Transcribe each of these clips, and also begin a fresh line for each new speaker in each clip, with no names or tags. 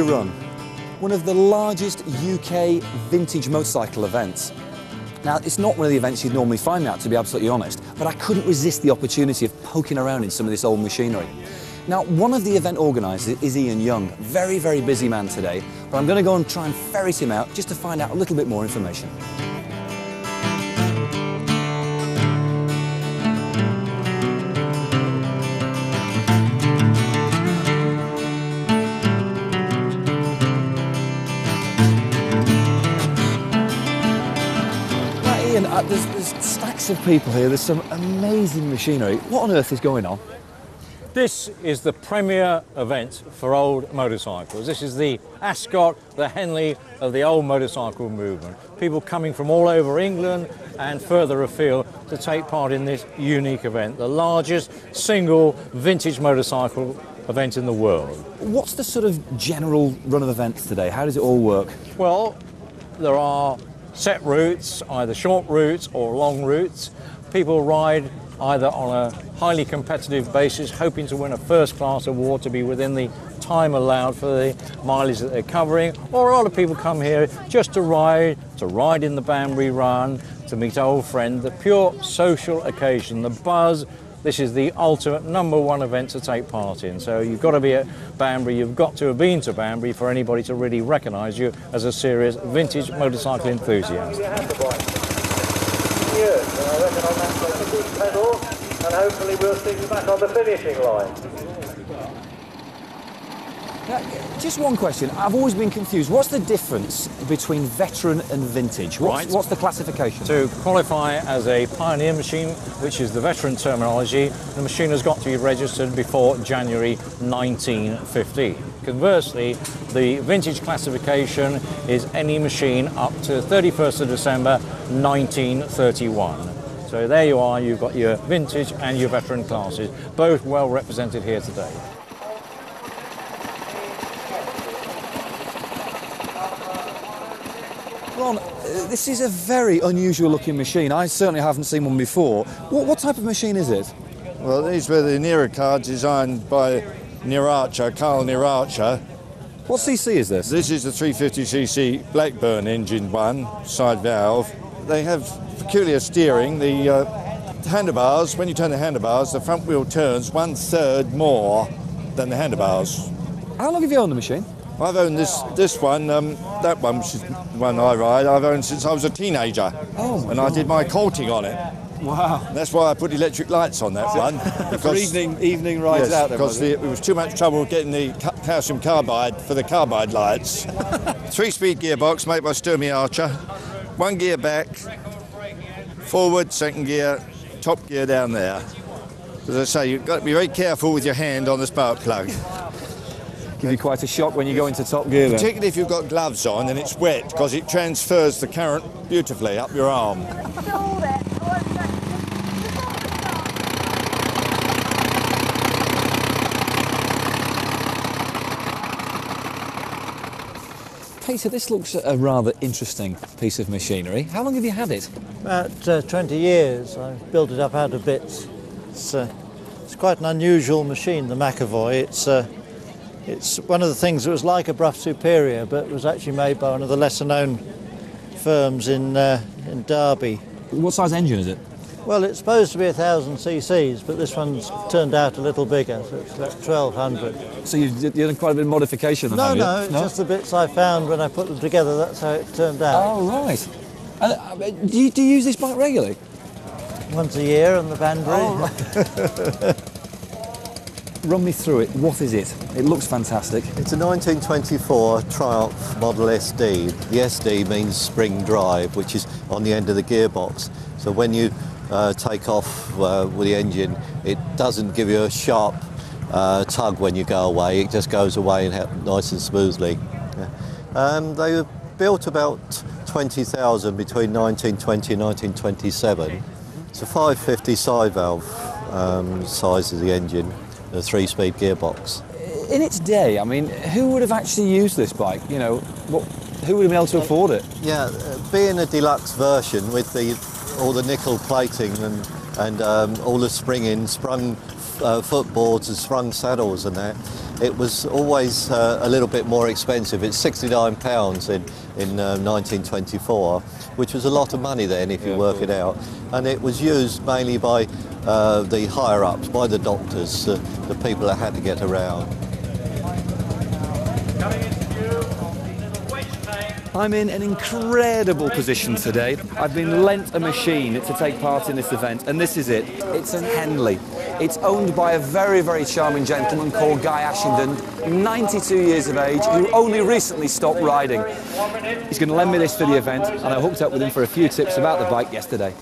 v0n, one of the largest UK vintage motorcycle events. Now, it's not one of the events you'd normally find me at, to be absolutely honest, but I couldn't resist the opportunity of poking around in some of this old machinery. Now, one of the event organisers is Ian Young, very, very busy man today, but I'm going to go and try and ferret him out just to find out a little bit more information. Ian, there's stacks of people here, there's some amazing machinery. What on earth is going on?
This is the premier event for old motorcycles. This is the Ascot, the Henley of the old motorcycle movement. People coming from all over England and further afield to take part in this unique event, the largest single vintage motorcycle event in the world.
What's the sort of general run of events today? How does it all work?
Well, there are set routes, either short routes or long routes. People ride either on a highly competitive basis, hoping to win a first-class award to be within the time allowed for the mileage that they're covering, or a lot of people come here just to ride in the Banbury Run, to meet old friends, the pure social occasion, the buzz. This is the ultimate #1 event to take part in. So you've got to be at Banbury, you've got to have been to Banbury for anybody to really recognise you as a serious vintage motorcycle enthusiast.
I reckon on that big pedal, and hopefully we'll see you back on the finishing line.
Now, just one question, I've always been confused. What's the difference between veteran and vintage? What's the classification?
To qualify as a pioneer machine, which is the veteran terminology, the machine has got to be registered before January 1950. Conversely, the vintage classification is any machine up to 31st of December 1931. So there you are, you've got your vintage and your veteran classes, both well represented here today.
Ron, this is a very unusual looking machine. I certainly haven't seen one before. What type of machine is it?
Well, these were the Nera cars designed by Carl Neracha.
What CC is this?
This is the 350cc Blackburn engine one, side valve. They have peculiar steering. The handlebars, when you turn the handlebars, the front wheel turns 1/3 more than the handlebars.
How long have you owned the machine?
I've owned this one, that one, which is the one I ride, I've owned since I was a teenager.
Oh,
and I did my courting on it.
Wow.
That's why I put electric lights on that one.
For evening rides
yes,
out there.
Because it was too much trouble getting the calcium carbide for the carbide lights. 3-speed gearbox made by Sturmey Archer. 1 gear back, forward, 2nd gear, top gear down there. As I say, you've got to be very careful with your hand on the spark plug.
Give you quite a shock when you go into top gear then.
Particularly if you've got gloves on and it's wet, because it transfers the current beautifully up your arm.
Peter, this looks a rather interesting piece of machinery. How long have you had it?
About 20 years. I've built it up out of bits. It's quite an unusual machine, the McAvoy. It's one of the things that was like a Brough Superior, but was actually made by one of the lesser-known firms in Derby.
What size engine is it?
Well, it's supposed to be 1,000 cc's, but this one's turned out a little bigger, so it's about 1,200.
So you've done quite a bit of modification on it?
No, it's just the bits I found when I put them together. That's how it turned out.
Oh, right. And, do you use this bike regularly?
Once a year on the Banbury.
Oh, right. Run me through it. What is it? It looks fantastic.
It's a 1924 Triumph Model SD. The SD means spring drive, which is on the end of the gearbox. So when you take off with the engine, it doesn't give you a sharp tug when you go away. It just goes away nice and smoothly. Yeah. They were built about 20,000 between 1920 and 1927. It's a 550 side valve size of the engine. A 3-speed gearbox.
In its day, I mean, who would have actually used this bike? You know, who would have been able to afford it?
Yeah, being a deluxe version with all the nickel plating and all the sprung footboards and sprung saddles and that, it was always a little bit more expensive. It's £69 in 1924, which was a lot of money then if you work it out. And it was used mainly by the higher-ups, by the doctors, the people that had to get around.
I'm in an incredible position today. I've been lent a machine to take part in this event, and this is it. It's a Henley. It's owned by a very, very charming gentleman called Guy Ashenden, 92 years of age, who only recently stopped riding. He's going to lend me this for the event, and I hooked up with him for a few tips about the bike yesterday.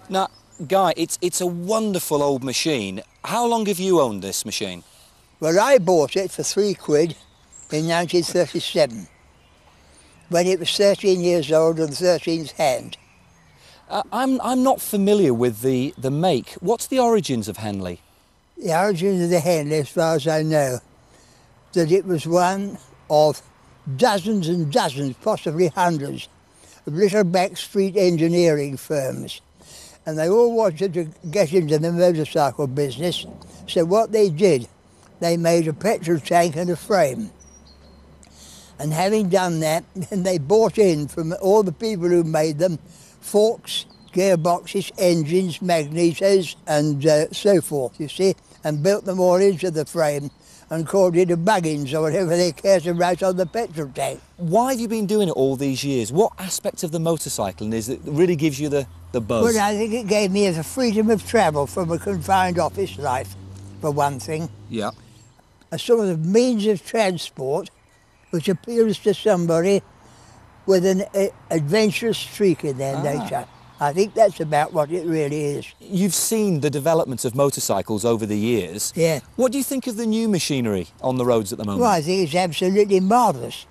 Now, Guy, it's a wonderful old machine. How long have you owned this machine?
Well, I bought it for £3 in 1937. When it was 13 years old and 13th hand.
I'm not familiar with the make. What's the origins of Henley?
The origins of the Henley, as far as I know, that it was one of dozens and dozens, possibly hundreds, of little back street engineering firms. And they all wanted to get into the motorcycle business. So what they did, they made a petrol tank and a frame. And having done that, and they bought in from all the people who made them forks, gearboxes, engines, magnetos, and so forth, you see, and built them all into the frame and called it a Buggins or whatever they care to write on the petrol tank.
Why have you been doing it all these years? What aspect of the motorcycling is that really gives you the buzz?
Well, I think it gave me the freedom of travel from a confined office life, for one thing.
Yeah.
A sort of means of transport which appeals to somebody with an adventurous streak in their nature. I think that's about what it really is.
You've seen the development of motorcycles over the years.
Yeah.
What do you think of the new machinery on the roads at the moment?
Well, I think it's absolutely marvellous.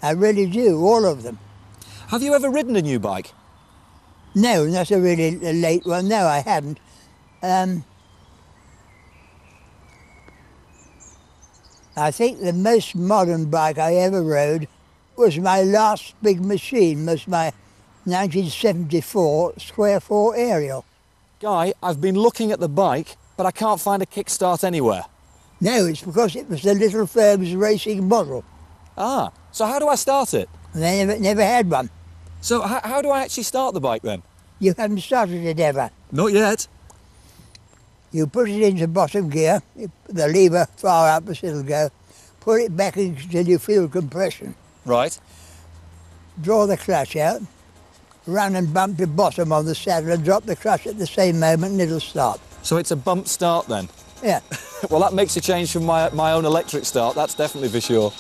I really do, all of them.
Have you ever ridden a new bike?
No, not a really late one. No, I haven't. I think the most modern bike I ever rode was my last big machine, was my 1974 Square 4 Aerial.
Guy, I've been looking at the bike, but I can't find a kickstart anywhere.
No, it's because it was the little firm's racing model.
Ah, so how do I start it?
And they never had one.
So how do I actually start the bike then?
You haven't started it ever.
Not yet.
You put it into bottom gear, the lever far up as it'll go, put it back until you feel compression.
Right.
Draw the clutch out, run and bump your bottom on the saddle and drop the clutch at the same moment and it'll start.
So it's a bump start then?
Yeah.
Well, that makes a change from my own electric start, that's definitely for sure.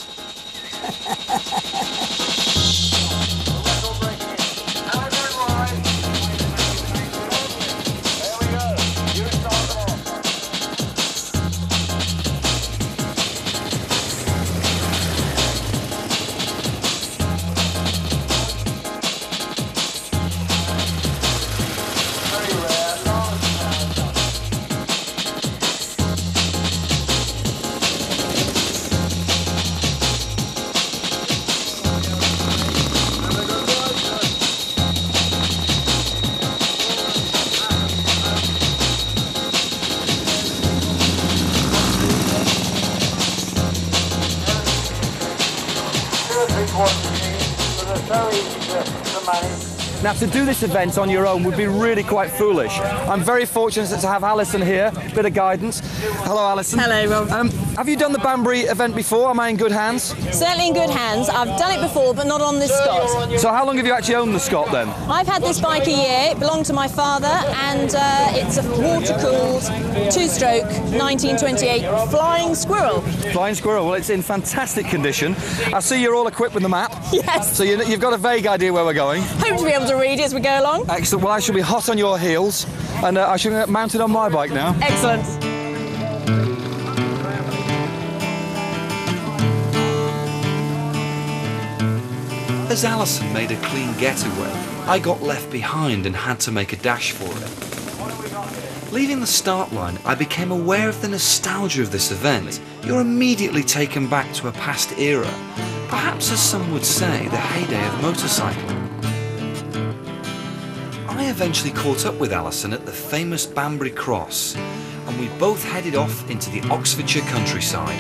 Now, to do this event on your own would be really quite foolish. I'm very fortunate to have Alison here, a bit of guidance. Hello, Alison.
Hello, Rob.
Have you done the Banbury event before? Am I in good hands?
Certainly in good hands. I've done it before, but not on this Scott.
So how long have you actually owned the Scott then?
I've had this bike a year. It belonged to my father, and it's a water-cooled, two-stroke, 1928 Flying Squirrel.
Flying Squirrel. Well, it's in fantastic condition. I see you're all equipped with the map.
Yes.
So you've got a vague idea where we're going.
Hope to be able to read it as we go along.
Excellent. Well, I shall be hot on your heels, and I shall get mounted on my bike now.
Excellent.
As Alison made a clean getaway, I got left behind and had to make a dash for it. Leaving the start line, I became aware of the nostalgia of this event. You're immediately taken back to a past era, perhaps, as some would say, the heyday of motorcycling. I eventually caught up with Alison at the famous Banbury Cross, and we both headed off into the Oxfordshire countryside.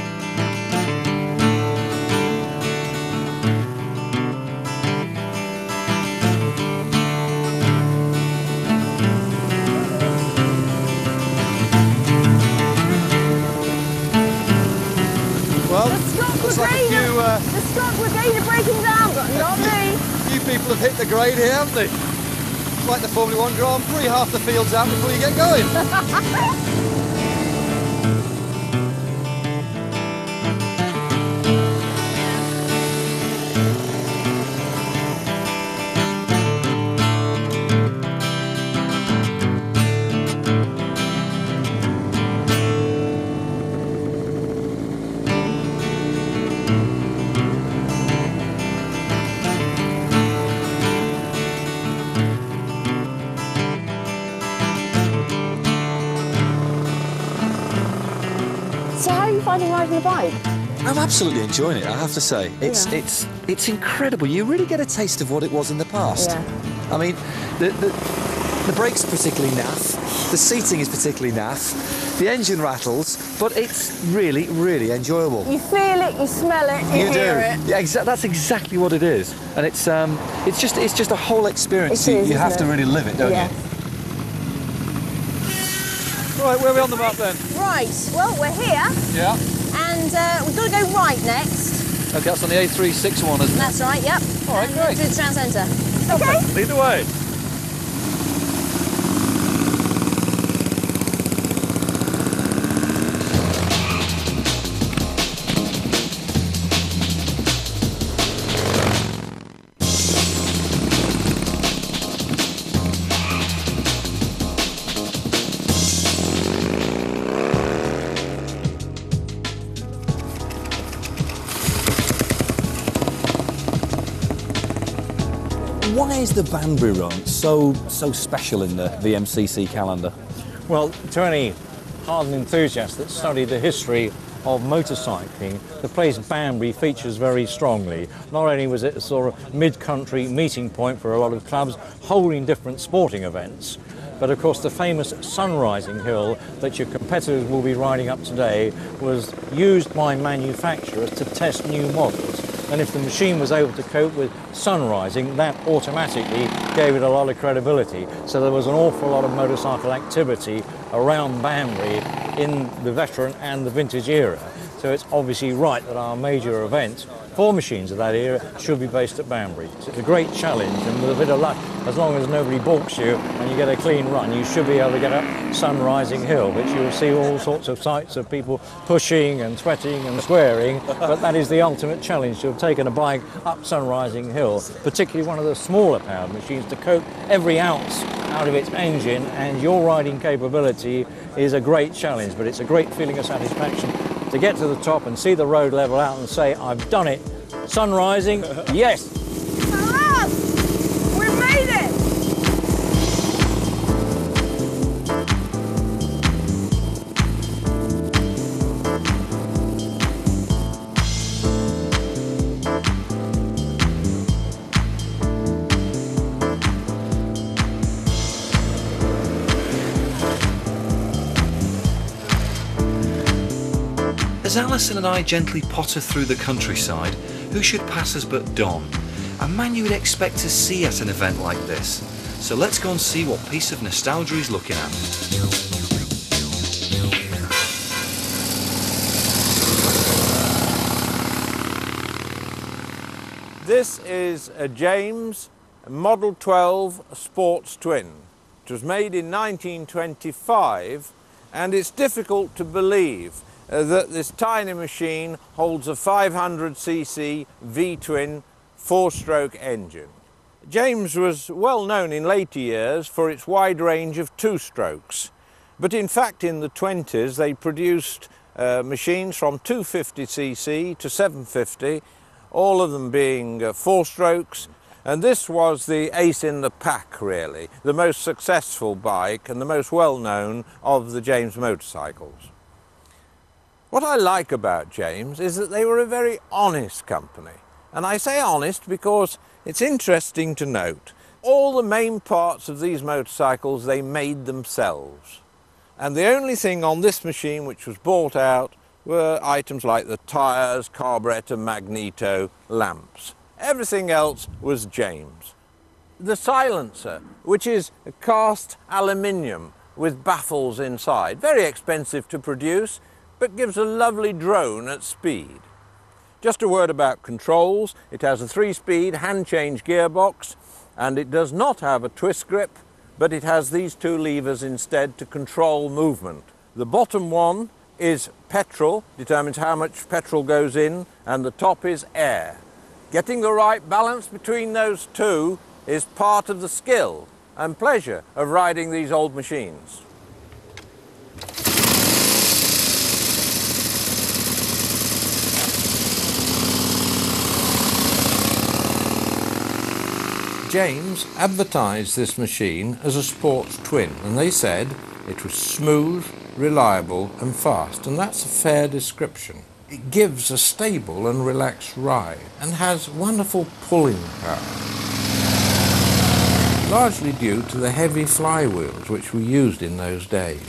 The Scott Brigade are breaking down, but not me.
Few people have hit the grade here, haven't they? It's like the Formula 1 Grand Prix, half the field's out before you get going.
So how are you finding riding a bike?
I'm absolutely enjoying it, I have to say. It's incredible. You really get a taste of what it was in the past.
Yeah.
I mean, the brakes are particularly naff, the seating is particularly naff, the engine rattles, but it's really, really enjoyable.
You feel it, you smell it, you hear it.
Yeah, that's exactly what it is. And it's just a whole experience. You have to really live it, don't you?
Right, where are we on the map then?
Right, well, we're here.
Yeah.
And we've got to go right next.
Okay, that's on the A361, isn't it?
That's right, yep.
All right,
and
great.
through the town centre. Okay.
Lead the way.
Why is the Banbury Run so special in the VMCC calendar?
Well, to any hardened enthusiast that studied the history of motorcycling, the place Banbury features very strongly. Not only was it a sort of mid-country meeting point for a lot of clubs holding different sporting events, but of course the famous Sunrising Hill that your competitors will be riding up today was used by manufacturers to test new models. And if the machine was able to cope with sunrising, that automatically gave it a lot of credibility. So there was an awful lot of motorcycle activity around Banbury in the veteran and the vintage era. So it's obviously right that our major events for machines of that era should be based at Banbury. So it's a great challenge, and with a bit of luck, as long as nobody balks you and you get a clean run, you should be able to get up Sunrising Hill, which you will see all sorts of sights of people pushing and sweating and swearing, but that is the ultimate challenge, to have taken a bike up Sunrising Hill, particularly one of the smaller powered machines, to cope every ounce out of its engine, and your riding capability is a great challenge, but it's a great feeling of satisfaction to get to the top and see the road level out and say, I've done it. Sunrising, yes.
Hurrah! We've made it!
As Alison and I gently potter through the countryside, who should pass us but Don, a man you would expect to see at an event like this. So let's go and see what piece of nostalgia he's looking at.
This is a James Model 12 Sports Twin. It was made in 1925, and it's difficult to believe that this tiny machine holds a 500cc V-twin four-stroke engine. James was well known in later years for its wide range of two-strokes, but in fact in the 20s they produced machines from 250cc to 750, all of them being four-strokes, and this was the ace in the pack really, the most successful bike and the most well-known of the James motorcycles. What I like about James is that they were a very honest company. And I say honest because it's interesting to note all the main parts of these motorcycles they made themselves. And the only thing on this machine which was bought out were items like the tyres, carburettor, magneto, lamps. Everything else was James. The silencer, which is cast aluminium with baffles inside, very expensive to produce, but gives a lovely drone at speed. Just a word about controls. It has a 3-speed hand-change gearbox, and it does not have a twist grip, but it has these 2 levers instead to control movement. The bottom one is petrol, determines how much petrol goes in, and the top is air. Getting the right balance between those 2 is part of the skill and pleasure of riding these old machines. James advertised this machine as a sports twin, and they said it was smooth, reliable and fast, and that's a fair description. It gives a stable and relaxed ride and has wonderful pulling power, largely due to the heavy flywheels which were used in those days.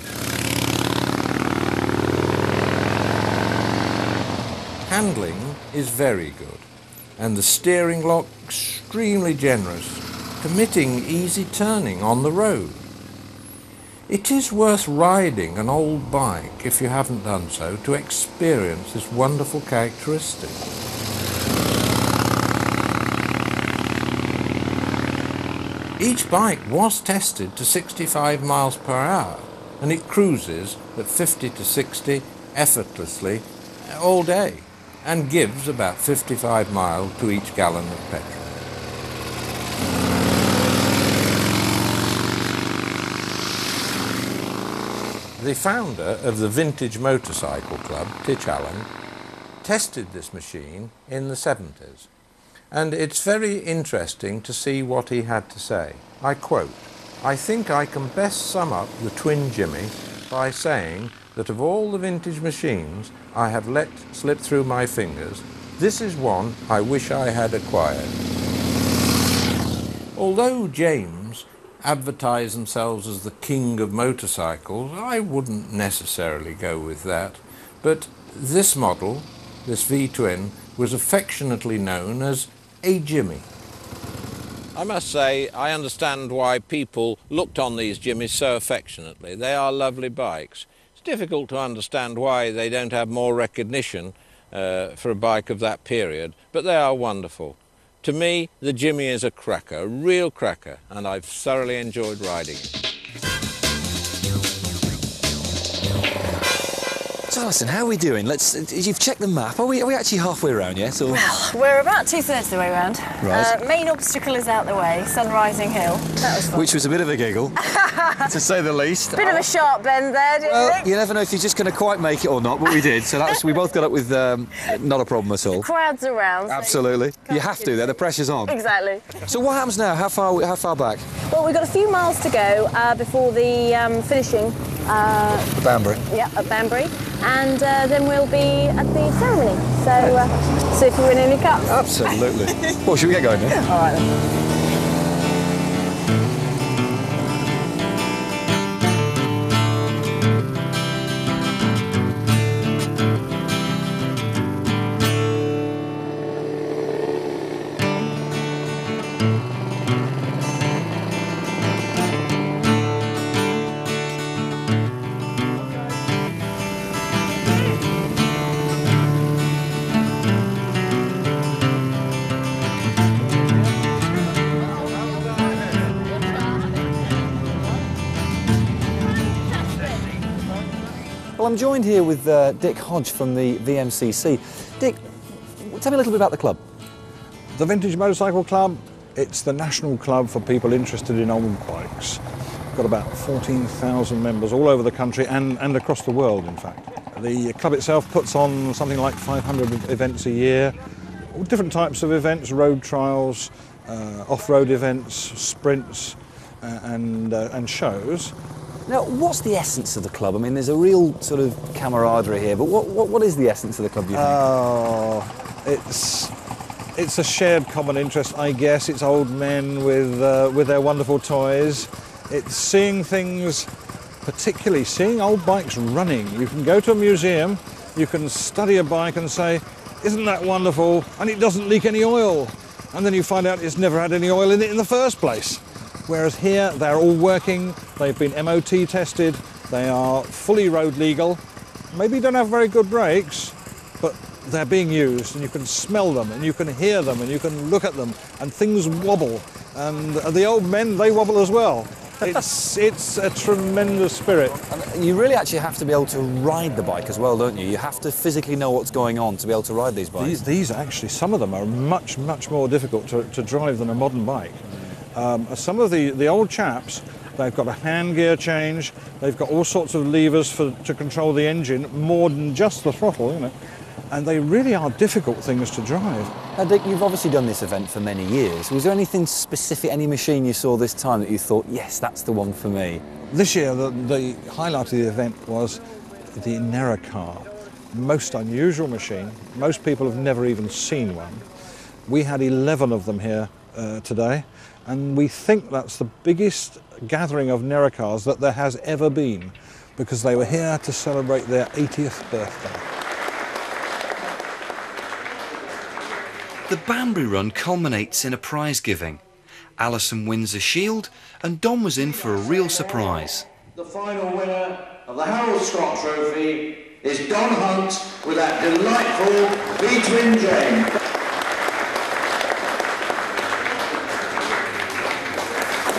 Handling is very good, and the steering lock extremely generous, permitting easy turning on the road. It is worth riding an old bike, if you haven't done so, to experience this wonderful characteristic. Each bike was tested to 65 miles per hour, and it cruises at 50 to 60 effortlessly all day, and gives about 55 miles to each gallon of petrol. The founder of the Vintage Motorcycle Club, Titch Allen, tested this machine in the 70s, and it's very interesting to see what he had to say. I quote, "I think I can best sum up the Twin Jimmy by saying that of all the vintage machines I have let slip through my fingers, this is one I wish I had acquired." Although James advertise themselves as the king of motorcycles, I wouldn't necessarily go with that, but this model, this V-twin, was affectionately known as a Jimmy. I must say, I understand why people looked on these Jimmies so affectionately. They are lovely bikes. It's difficult to understand why they don't have more recognition for a bike of that period, but they are wonderful. To me, the Jimmy is a cracker, a real cracker, and I've thoroughly enjoyed riding it.
So Alison, how are we doing? You've checked the map. Are we actually halfway around yet? Or?
Well, we're about 2/3 of the way around.
Right.
Main obstacle is out the way, Sunrising Hill. That was fun.
Which was a bit of a giggle, to say the least.
Bit of a sharp bend there, didn't you think?
You never know if you're just going to quite make it or not, but we did. So we both got up with not a problem at all.
Crowds around.
Absolutely. So you have to, the pressure's on.
Exactly.
So what happens now? How far back?
Well, we've got a few miles to go before the finishing.
Banbury.
Yeah, at Banbury. And then we'll be at the ceremony. So see if we win any cups.
Absolutely. Well, should we get going then?
All right then.
Well, I'm joined here with Dick Hodge from the VMCC. Dick, tell me a little bit about the club.
The Vintage Motorcycle Club, it's the national club for people interested in old bikes. We've got about 14,000 members all over the country and across the world, in fact. The club itself puts on something like 500 events a year, all different types of events, road trials, off-road events, sprints and shows.
Now, what's the essence of the club? I mean, there's a real sort of camaraderie here, but what is the essence of the club, do you think?
Oh, it's a shared common interest, I guess. It's old men with their wonderful toys. It's seeing things particularly seeing old bikes running. You can go to a museum, you can study a bike and say, isn't that wonderful? And it doesn't leak any oil. And then you find out it's never had any oil in it in the first place. Whereas here, they're all working, they've been MOT tested, they are fully road legal. Maybe don't have very good brakes, but they're being used, and you can smell them, and you can hear them, and you can look at them, and things wobble. And the old men, they wobble as well. It's a tremendous spirit.
And you really actually have to be able to ride the bike as well, don't you? You have to physically know what's going on to be able to ride these bikes.
These actually, some of them are much more difficult to drive than a modern bike. Some of the old chaps, they've got a hand gear change, they've got all sorts of levers to control the engine, more than just the throttle, you know. And they really are difficult things to drive.
Now, Dick, you've obviously done this event for many years. Was there anything specific, any machine you saw this time that you thought, yes, that's the one for me?
This year, the highlight of the event was the Neracar. Most unusual machine. Most people have never even seen one. We had 11 of them here today, and we think that's the biggest gathering of Neracars that there has ever been, because they were here to celebrate their 80th birthday.
The Banbury Run culminates in a prize giving. Alison wins a shield, and Don was in for a real surprise.
The final winner of the Harold Scott Trophy is Don Hunt with that delightful v0n James.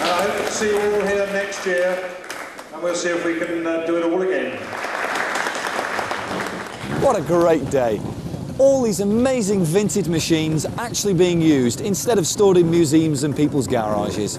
I hope to see you all here next year, and we'll see if we can do it all again.
What a great day. All these amazing vintage machines actually being used instead of stored in museums and people's garages.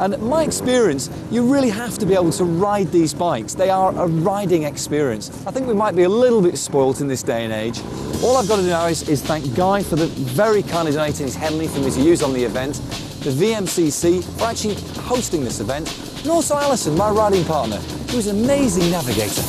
And my experience, you really have to be able to ride these bikes. They are a riding experience. I think we might be a little bit spoilt in this day and age. All I've got to do now is thank Guy for the very kindly donating his Henley for me to use on the event, the VMCC for actually hosting this event, and also Alison, my riding partner, who's an amazing navigator.